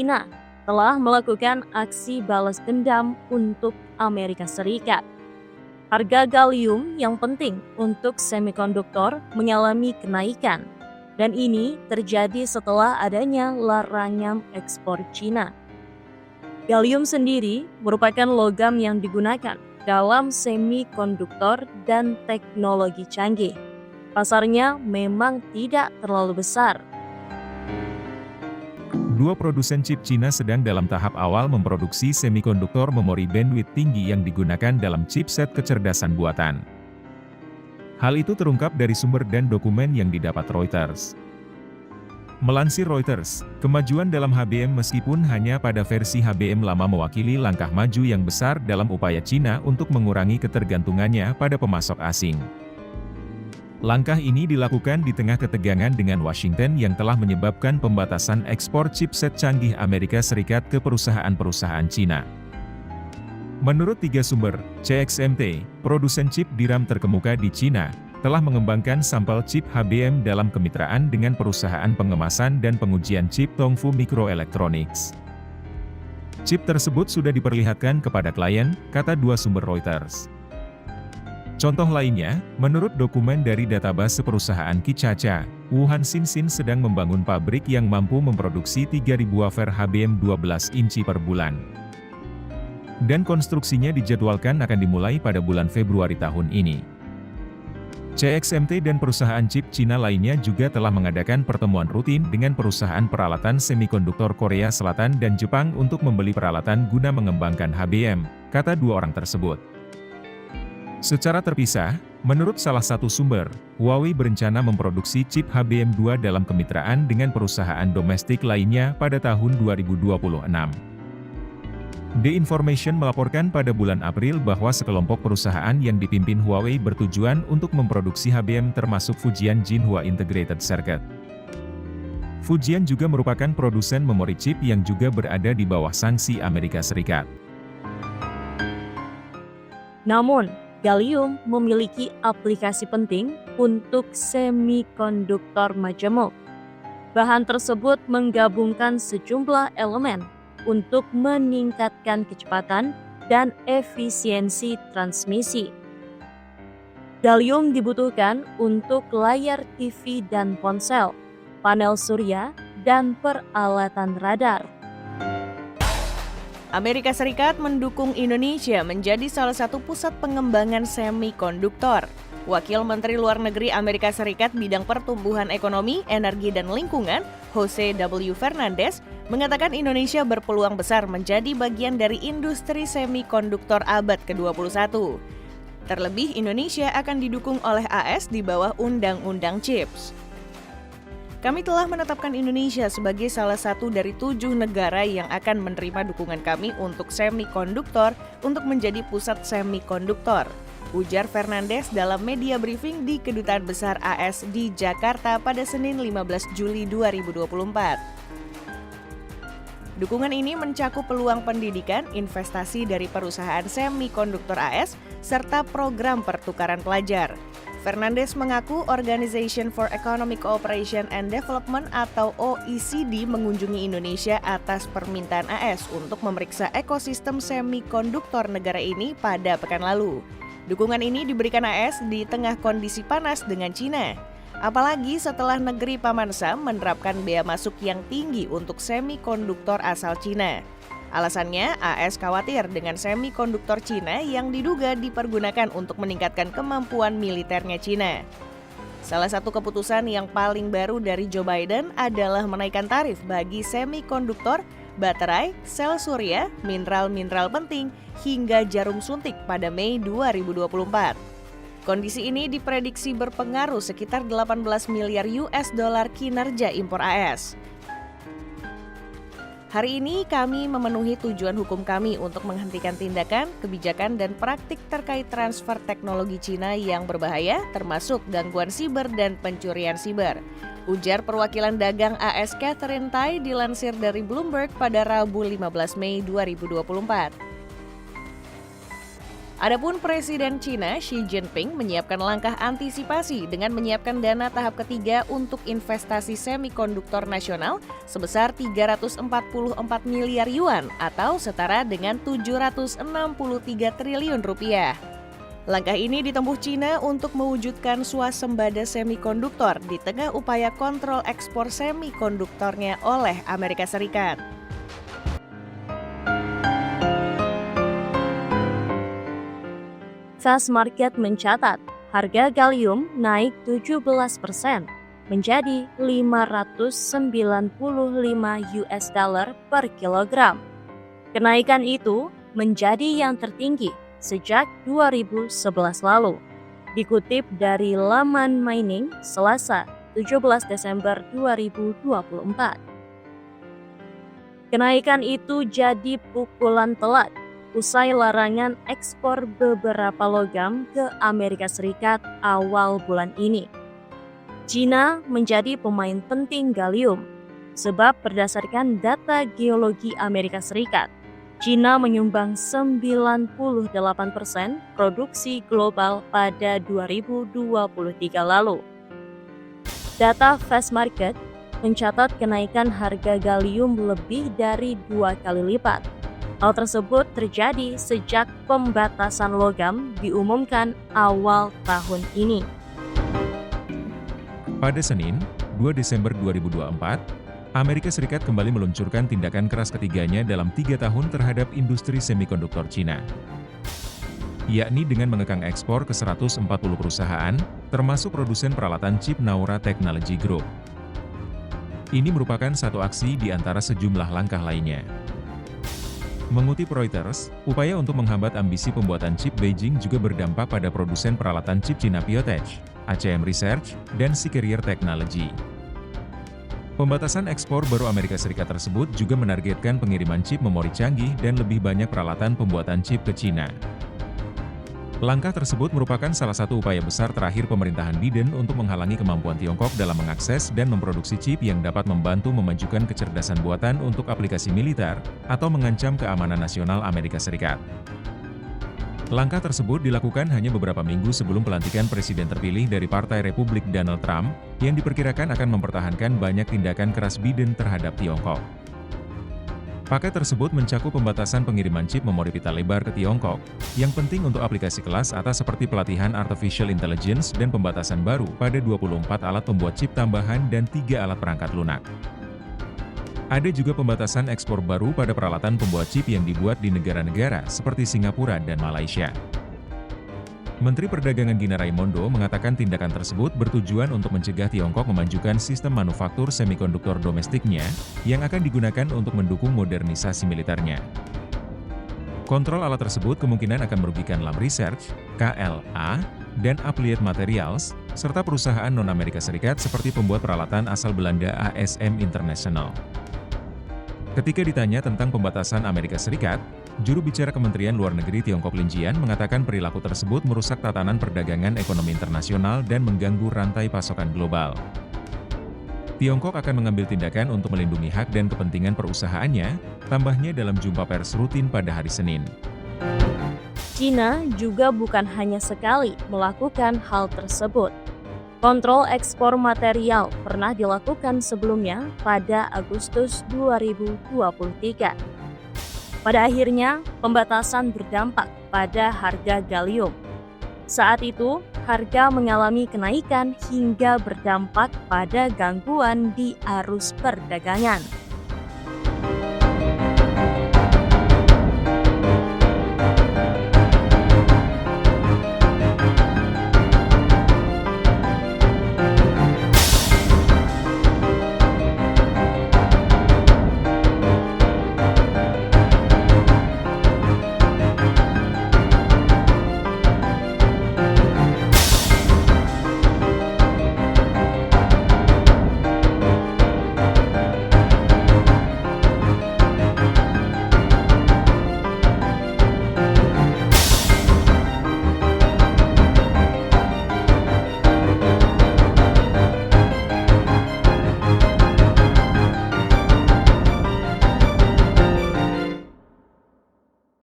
Cina telah melakukan aksi balas dendam untuk Amerika Serikat. Harga gallium yang penting untuk semikonduktor mengalami kenaikan, dan ini terjadi setelah adanya larangan ekspor Cina. Gallium sendiri merupakan logam yang digunakan dalam semikonduktor dan teknologi canggih. Pasarnya memang tidak terlalu besar. Dua produsen chip Cina sedang dalam tahap awal memproduksi semikonduktor memori bandwidth tinggi yang digunakan dalam chipset kecerdasan buatan. Hal itu terungkap dari sumber dan dokumen yang didapat Reuters. Melansir Reuters, kemajuan dalam HBM meskipun hanya pada versi HBM lama mewakili langkah maju yang besar dalam upaya Cina untuk mengurangi ketergantungannya pada pemasok asing. Langkah ini dilakukan di tengah ketegangan dengan Washington yang telah menyebabkan pembatasan ekspor chipset canggih Amerika Serikat ke perusahaan-perusahaan Cina. Menurut tiga sumber, CXMT, produsen chip DRAM terkemuka di Cina, telah mengembangkan sampel chip HBM dalam kemitraan dengan perusahaan pengemasan dan pengujian chip Tongfu Microelectronics. Chip tersebut sudah diperlihatkan kepada klien, kata dua sumber Reuters. Contoh lainnya, menurut dokumen dari database perusahaan Kicaca, Wuhan Xinxin sedang membangun pabrik yang mampu memproduksi 3.000 wafer HBM 12 inci per bulan. Dan konstruksinya dijadwalkan akan dimulai pada bulan Februari tahun ini. CXMT dan perusahaan chip Cina lainnya juga telah mengadakan pertemuan rutin dengan perusahaan peralatan semikonduktor Korea Selatan dan Jepang untuk membeli peralatan guna mengembangkan HBM, kata dua orang tersebut. Secara terpisah, menurut salah satu sumber, Huawei berencana memproduksi chip HBM2 dalam kemitraan dengan perusahaan domestik lainnya pada tahun 2026. The Information melaporkan pada bulan April bahwa sekelompok perusahaan yang dipimpin Huawei bertujuan untuk memproduksi HBM termasuk Fujian Jinhua Integrated Circuit. Fujian juga merupakan produsen memori chip yang juga berada di bawah sanksi Amerika Serikat. Namun, gallium memiliki aplikasi penting untuk semikonduktor majemuk. Bahan tersebut menggabungkan sejumlah elemen untuk meningkatkan kecepatan dan efisiensi transmisi. Gallium dibutuhkan untuk layar TV dan ponsel, panel surya, dan peralatan radar. Amerika Serikat mendukung Indonesia menjadi salah satu pusat pengembangan semikonduktor. Wakil Menteri Luar Negeri Amerika Serikat bidang pertumbuhan ekonomi, energi, dan lingkungan, Jose W. Fernandez, mengatakan Indonesia berpeluang besar menjadi bagian dari industri semikonduktor abad ke-21. Terlebih, Indonesia akan didukung oleh AS di bawah Undang-Undang CHIPS. Kami telah menetapkan Indonesia sebagai salah satu dari 7 negara yang akan menerima dukungan kami untuk semikonduktor untuk menjadi pusat semikonduktor, ujar Fernandez dalam media briefing di Kedutaan Besar AS di Jakarta pada Senin 15 Juli 2024. Dukungan ini mencakup peluang pendidikan, investasi dari perusahaan semikonduktor AS, serta program pertukaran pelajar. Fernandez mengaku Organization for Economic Cooperation and Development atau OECD mengunjungi Indonesia atas permintaan AS untuk memeriksa ekosistem semikonduktor negara ini pada pekan lalu. Dukungan ini diberikan AS di tengah kondisi panas dengan Cina. Apalagi setelah negeri Paman Sam menerapkan bea masuk yang tinggi untuk semikonduktor asal Cina. Alasannya, AS khawatir dengan semikonduktor Cina yang diduga dipergunakan untuk meningkatkan kemampuan militernya Cina. Salah satu keputusan yang paling baru dari Joe Biden adalah menaikkan tarif bagi semikonduktor, baterai, sel surya, mineral-mineral penting, hingga jarum suntik pada Mei 2024. Kondisi ini diprediksi berpengaruh sekitar 18 miliar US dollar kinerja impor AS. Hari ini kami memenuhi tujuan hukum kami untuk menghentikan tindakan, kebijakan, dan praktik terkait transfer teknologi Cina yang berbahaya, termasuk gangguan siber dan pencurian siber, ujar perwakilan dagang AS Catherine Tai dilansir dari Bloomberg pada Rabu 15 Mei 2024. Adapun Presiden China Xi Jinping menyiapkan langkah antisipasi dengan menyiapkan dana tahap ketiga untuk investasi semikonduktor nasional sebesar 344 miliar yuan atau setara dengan 763 triliun rupiah. Langkah ini ditempuh China untuk mewujudkan swasembada semikonduktor di tengah upaya kontrol ekspor semikonduktornya oleh Amerika Serikat. Fast Market mencatat harga gallium naik 17% menjadi 595 US dollar per kilogram. Kenaikan itu menjadi yang tertinggi sejak 2011 lalu. Dikutip dari laman Mining Selasa 17 Desember 2024. Kenaikan itu jadi pukulan telat usai larangan ekspor beberapa logam ke Amerika Serikat awal bulan ini. China menjadi pemain penting gallium, sebab berdasarkan data geologi Amerika Serikat, China menyumbang 98% produksi global pada 2023 lalu. Data Fast Market mencatat kenaikan harga gallium lebih dari 2 kali lipat. Hal tersebut terjadi sejak pembatasan logam diumumkan awal tahun ini. Pada Senin, 2 Desember 2024, Amerika Serikat kembali meluncurkan tindakan keras ketiganya dalam 3 tahun terhadap industri semikonduktor China, yakni dengan mengekang ekspor ke 140 perusahaan, termasuk produsen peralatan chip Naura Technology Group. Ini merupakan satu aksi di antara sejumlah langkah lainnya. Mengutip Reuters, upaya untuk menghambat ambisi pembuatan chip Beijing juga berdampak pada produsen peralatan chip China Piotech, ACM Research, dan Carrier Technology. Pembatasan ekspor baru Amerika Serikat tersebut juga menargetkan pengiriman chip memori canggih dan lebih banyak peralatan pembuatan chip ke China. Langkah tersebut merupakan salah satu upaya besar terakhir pemerintahan Biden untuk menghalangi kemampuan Tiongkok dalam mengakses dan memproduksi chip yang dapat membantu memajukan kecerdasan buatan untuk aplikasi militer, atau mengancam keamanan nasional Amerika Serikat. Langkah tersebut dilakukan hanya beberapa minggu sebelum pelantikan presiden terpilih dari Partai Republik Donald Trump, yang diperkirakan akan mempertahankan banyak tindakan keras Biden terhadap Tiongkok. Paket tersebut mencakup pembatasan pengiriman chip memori pita lebar ke Tiongkok, yang penting untuk aplikasi kelas atas seperti pelatihan artificial intelligence dan pembatasan baru pada 24 alat pembuat chip tambahan dan 3 alat perangkat lunak. Ada juga pembatasan ekspor baru pada peralatan pembuat chip yang dibuat di negara-negara seperti Singapura dan Malaysia. Menteri Perdagangan Gina Raimondo mengatakan tindakan tersebut bertujuan untuk mencegah Tiongkok memajukan sistem manufaktur semikonduktor domestiknya, yang akan digunakan untuk mendukung modernisasi militernya. Kontrol alat tersebut kemungkinan akan merugikan Lam Research, KLA, dan Applied Materials, serta perusahaan non-Amerika Serikat seperti pembuat peralatan asal Belanda ASM International. Ketika ditanya tentang pembatasan Amerika Serikat, juru bicara Kementerian Luar Negeri Tiongkok Lin Jian mengatakan perilaku tersebut merusak tatanan perdagangan ekonomi internasional dan mengganggu rantai pasokan global. Tiongkok akan mengambil tindakan untuk melindungi hak dan kepentingan perusahaannya, tambahnya dalam jumpa pers rutin pada hari Senin. China juga bukan hanya sekali melakukan hal tersebut. Kontrol ekspor material pernah dilakukan sebelumnya pada Agustus 2023. Pada akhirnya, pembatasan berdampak pada harga gallium. Saat itu, harga mengalami kenaikan hingga berdampak pada gangguan di arus perdagangan.